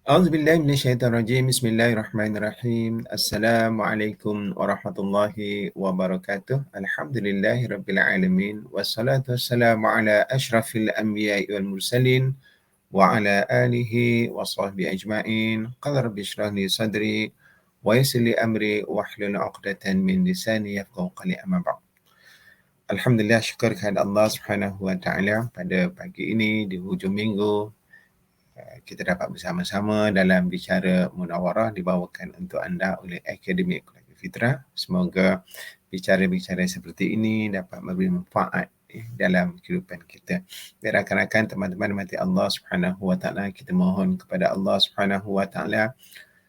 A'udzubillahi minasyaitonirrajim. Bismillahirrahmanirrahim. Assalamualaikum warahmatullahi wabarakatuh. Alhamdulillahirabbil alamin. Wassalatu wassalamu ala asyrafil anbiya'i wal mursalin wa ala alihi wa sahbihi ajma'in. Qala rabbi shrah li sadri wa yassir li amri wahlul 'uqdatam min lisani yafqahu qawli, amma ba'd. Alhamdulillah, syukur kepada Allah Subhanahu wa taala pada pagi ini di hujung minggu kita dapat bersama-sama dalam bicara munawarah dibawakan untuk anda oleh Akademi Keluarga Fitrah. Semoga bicara-bicara seperti ini dapat memberi manfaat dalam kehidupan kita. Rakan-rakan, teman-teman mati Allah Subhanahu wa taala, kita mohon kepada Allah Subhanahu wa taala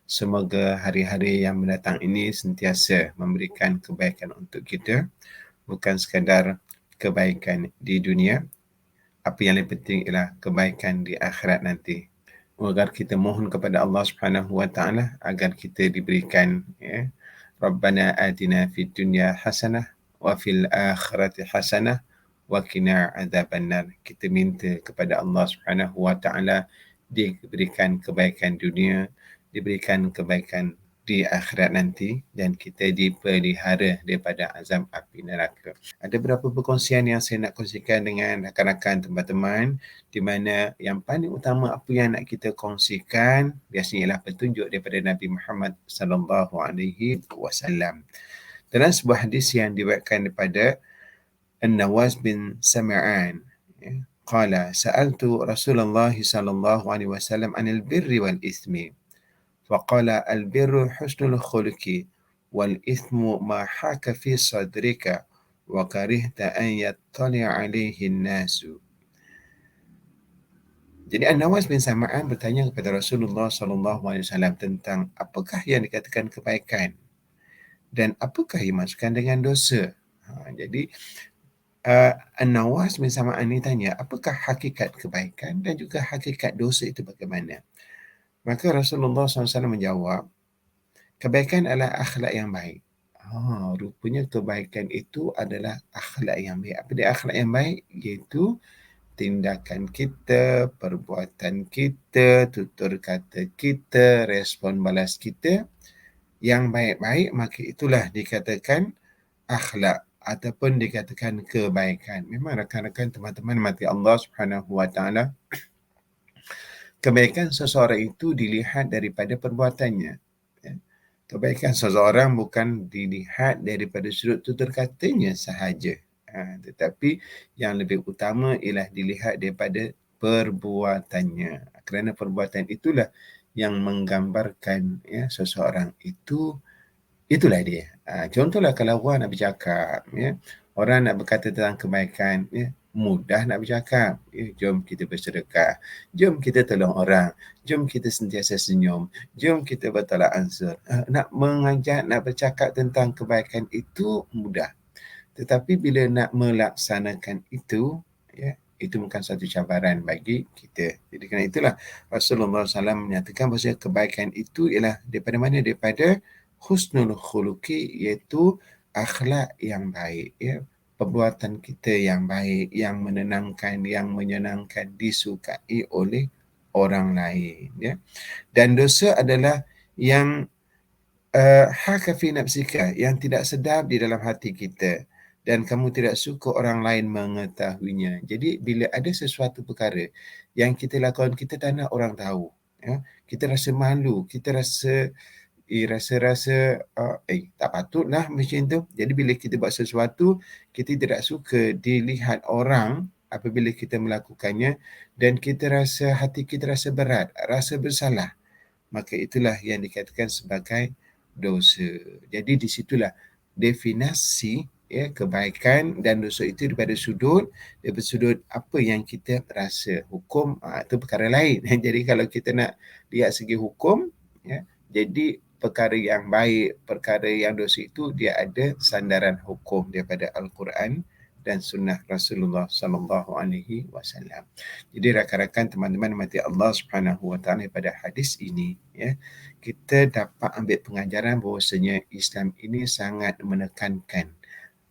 semoga hari-hari yang mendatang ini sentiasa memberikan kebaikan untuk kita, bukan sekadar kebaikan di dunia, apa yang lebih penting ialah kebaikan di akhirat nanti. Agar kita mohon kepada Allah Subhanahu wa taala agar kita diberikan Rabbana atina fid dunya hasanah wa fil akhirati hasanah wa qina adzabannar. Kita minta kepada Allah Subhanahu wa taala diberikan kebaikan dunia, diberikan kebaikan di akhirat nanti, dan kita dipelihara daripada azab api neraka. Ada beberapa perkongsian yang saya nak kongsikan dengan rakan-rakan, teman-teman, di mana yang paling utama apa yang nak kita kongsikan biasanya ialah petunjuk daripada Nabi Muhammad sallallahu alaihi wasallam. Dalam sebuah hadis yang diriwayatkan daripada An-Nawas bin Sam'an, qala sa'altu Rasulullah sallallahu alaihi wasallam 'anil birri wal ithmi. Faqala al-birru husnul khuluqi wal ithmu ma haka fi sadrika wa karihta an yattali' alaihi an-nasu. Jadi An-Nawas bin Sam'an bertanya kepada Rasulullah sallallahu alaihi wasallam tentang apakah yang dikatakan kebaikan dan apakah yang dimaksudkan dengan dosa. Jadi An-Nawas bin Sam'an ini tanya apakah hakikat kebaikan dan juga hakikat dosa itu bagaimana. Maka Rasulullah SAW menjawab, kebaikan adalah akhlak yang baik. Rupanya kebaikan itu adalah akhlak yang baik. Apa dia akhlak yang baik? Iaitu tindakan kita, perbuatan kita, tutur kata kita, respon balas kita yang baik-baik, maka itulah dikatakan akhlak ataupun dikatakan kebaikan. Memang rakan-rakan, teman-teman mati Allah Subhanahu wa taala, kebaikan seseorang itu dilihat daripada perbuatannya. Kebaikan seseorang bukan dilihat daripada sudut tutur katanya sahaja. Tetapi yang lebih utama ialah dilihat daripada perbuatannya. Kerana perbuatan itulah yang menggambarkan seseorang itu, itulah dia. Contohlah kalau orang nak bercakap, orang nak berkata tentang kebaikan, mudah nak bercakap. Jom kita bersedekah, jom kita tolong orang, jom kita sentiasa senyum, jom kita bertolak ansur. Nak mengajar, nak bercakap tentang kebaikan itu mudah. Tetapi bila nak melaksanakan itu, itu bukan satu cabaran bagi kita. Jadi kerana itulah Rasulullah SAW menyatakan bahawa kebaikan itu ialah daripada mana? Daripada husnul khuluqi, iaitu akhlak yang baik, perbuatan kita yang baik, yang menenangkan, yang menyenangkan, disukai oleh orang lain. Dan dosa adalah yang haka fi nafsika, yang tidak sedap di dalam hati kita dan kamu tidak suka orang lain mengetahuinya. Jadi bila ada sesuatu perkara yang kita lakukan, kita tak nak orang tahu, kita rasa malu, kita rasa tak patutlah macam tu. Jadi bila kita buat sesuatu, kita tidak suka dilihat orang apabila kita melakukannya, dan kita rasa, hati kita rasa berat, rasa bersalah, maka itulah yang dikatakan sebagai dosa. Jadi di situlah definisi kebaikan dan dosa itu daripada sudut apa yang kita rasa. Hukum itu perkara lain. Jadi kalau kita nak lihat segi hukum, jadi perkara yang baik, perkara yang dosa itu dia ada sandaran hukum daripada Al-Quran dan sunnah Rasulullah sallallahu alaihi wasallam. Jadi rakan-rakan, teman-teman mati Allah Subhanahu wa taala, pada hadis ini kita dapat ambil pengajaran bahawasanya Islam ini sangat menekankan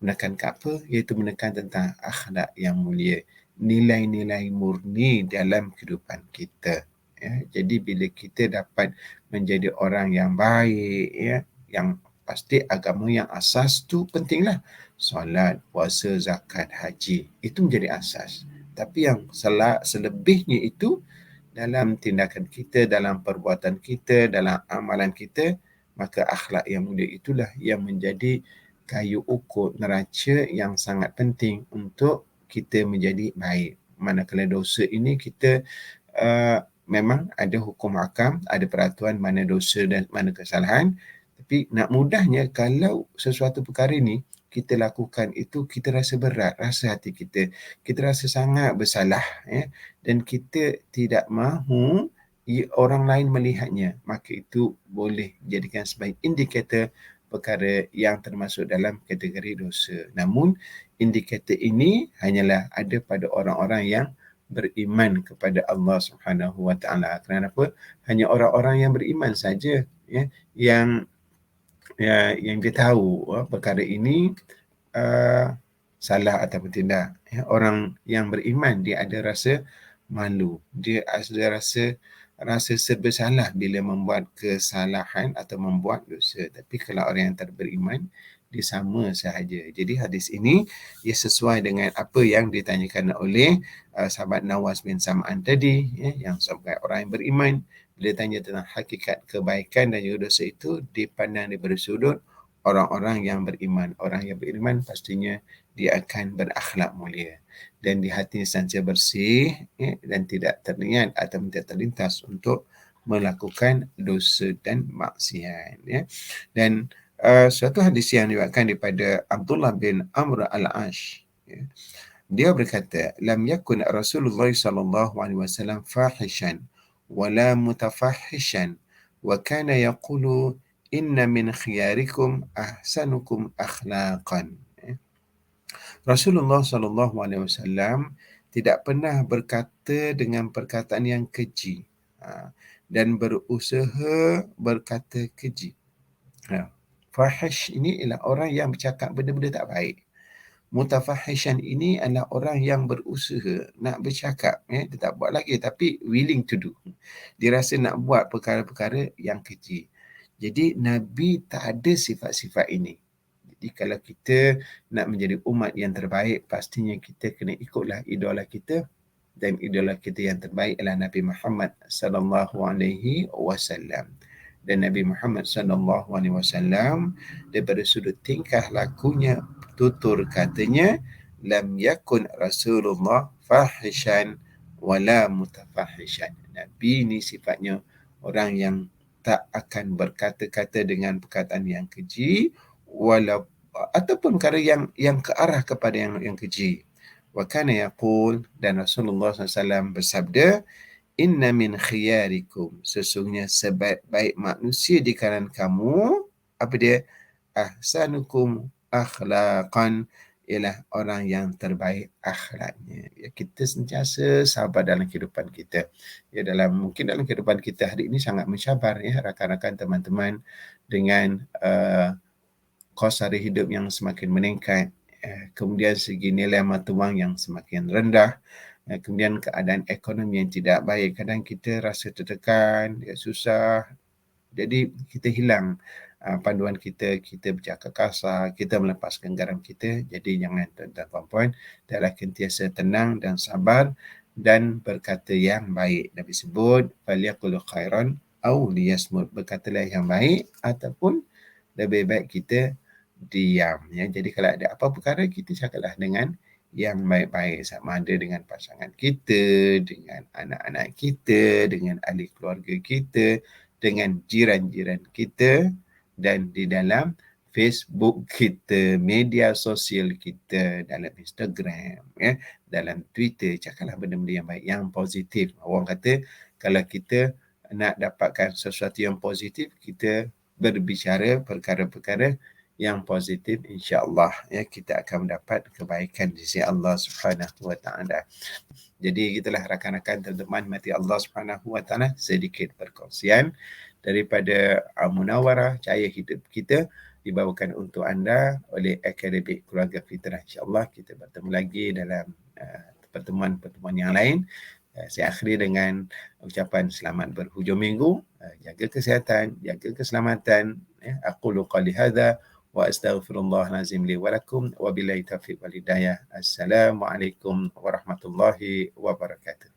apa? Iaitu menekan tentang akhlak yang mulia, nilai-nilai murni dalam kehidupan kita. ya. Jadi bila kita dapat menjadi orang yang baik, ya, yang pasti agama yang asas tu pentinglah. Solat, puasa, zakat, haji, itu menjadi asas. Tapi yang selebihnya itu dalam tindakan kita, dalam perbuatan kita, dalam amalan kita, maka akhlak yang mulia itulah yang menjadi kayu ukur neraca yang sangat penting untuk kita menjadi baik. Manakala dosa ini kita memang ada hukum hakam, ada peraturan mana dosa dan mana kesalahan. Tapi nak mudahnya kalau sesuatu perkara ini kita lakukan itu, kita rasa berat, rasa hati kita. Kita rasa sangat bersalah, ya, dan kita tidak mahu orang lain melihatnya. Maka itu boleh jadikan sebagai indikator perkara yang termasuk dalam kategori dosa. Namun indikator ini hanyalah ada pada orang-orang yang beriman kepada Allah Subhanahu Wa Taala. Kenapa? Hanya orang-orang yang beriman saja, ya, yang dia tahu perkara ini salah ataupun tidak. Ya, orang yang beriman dia ada rasa malu, dia ada rasa serba salah bila membuat kesalahan atau membuat dosa. Tapi kalau orang yang tak beriman, dia sama sahaja. Jadi hadis ini ia sesuai dengan apa yang ditanyakan oleh sahabat Nawas bin Sam'an tadi, ya, yang sebagai orang yang beriman, bila tanya tentang hakikat kebaikan dan juga dosa itu dipandang daripada sudut orang-orang yang beriman. Orang yang beriman pastinya dia akan berakhlak mulia dan di hatinya sentiasa bersih, ya, dan tidak terniat atau tidak terlintas untuk melakukan dosa dan maksiat, ya. Dan suatu hadis yang diriwayatkan daripada Abdullah bin Amr al-Ash, ya, dia berkata, lam yakun Rasulullah sallallahu alaihi wasallam fahishan wala mutafahishan wa kana yaqulu inna min khiyarikum ahsanukum akhlaqan. Rasulullah sallallahu alaihi wasallam tidak pernah berkata dengan perkataan yang keji dan berusaha berkata keji. Fahish ini ialah orang yang bercakap benda-benda tak baik. Mutafahishan ini adalah orang yang berusaha nak bercakap, ya, dia tak buat lagi tapi willing to do. Dia rasa nak buat perkara-perkara yang keji. Jadi Nabi tak ada sifat-sifat ini. Jadi kalau kita nak menjadi umat yang terbaik, pastinya kita kena ikutlah idola kita, dan idola kita yang terbaik adalah Nabi Muhammad sallallahu alaihi wasallam. Dan Nabi Muhammad sallallahu alaihi wasallam daripada sudut tingkah lakunya, tutur katanya, lam yakun Rasulullah fahishan wala mutafahishan. Nabi ni sifatnya orang yang tak akan berkata-kata dengan perkataan yang keji ataupun perkara yang ke arah kepada yang keji. Wa kana yaqul, dan Rasulullah SAW bersabda, inna min khiyarikum, sesungguhnya sebaik-baik manusia di kalangan kamu, apa dia? Ahsanukum akhlaqan, ialah orang yang terbaik akhlaknya. Ya, kita sentiasa sabar dalam kehidupan kita. Ya, mungkin dalam kehidupan kita hari ini sangat mencabar, ya, rakan-rakan, teman-teman, dengan kos sara hidup yang semakin meningkat, kemudian segi nilai mata wang yang semakin rendah, kemudian keadaan ekonomi yang tidak baik. Kadang kita rasa tertekan, susah, jadi kita hilang panduan kita bercakap kasar, kita melepaskan garam kita. Jadi jangan, tuan-tuan dan puan-puan, hendaklah sentiasa tenang dan sabar dan berkata yang baik. Nabi sebut, falyaqul khairan aw liyasmut, berkatalah yang baik ataupun lebih baik kita diam, ya. Jadi kalau ada apa perkara, kita cakaplah dengan yang baik-baik, sama ada dengan pasangan kita, dengan anak-anak kita, dengan ahli keluarga kita, dengan jiran-jiran kita, dan di dalam Facebook kita, media sosial kita, dalam Instagram, ya, dalam Twitter, cakaplah benda-benda yang baik, yang positif. Orang kata kalau kita nak dapatkan sesuatu yang positif, kita berbicara perkara-perkara yang positif, insya-Allah, ya, kita akan mendapat kebaikan di sisi Allah Subhanahu Wa Taala. Jadi gitulah rakan-rakan, teman-teman mati Allah Subhanahu Wa Taala, sedikit perkongsian daripada Munawarah Cahaya Hidup kita, dibawakan untuk anda oleh Akademi Keluarga Fitrah. Insya-Allah kita bertemu lagi dalam pertemuan-pertemuan yang lain. Saya akhiri dengan ucapan selamat berhujung minggu, jaga kesihatan, jaga keselamatan. Aqulu qali hadza wa astaghfirullah lazim li wa lakum wa billahi taufiq wal hidayah. Assalamualaikum warahmatullahi wabarakatuh.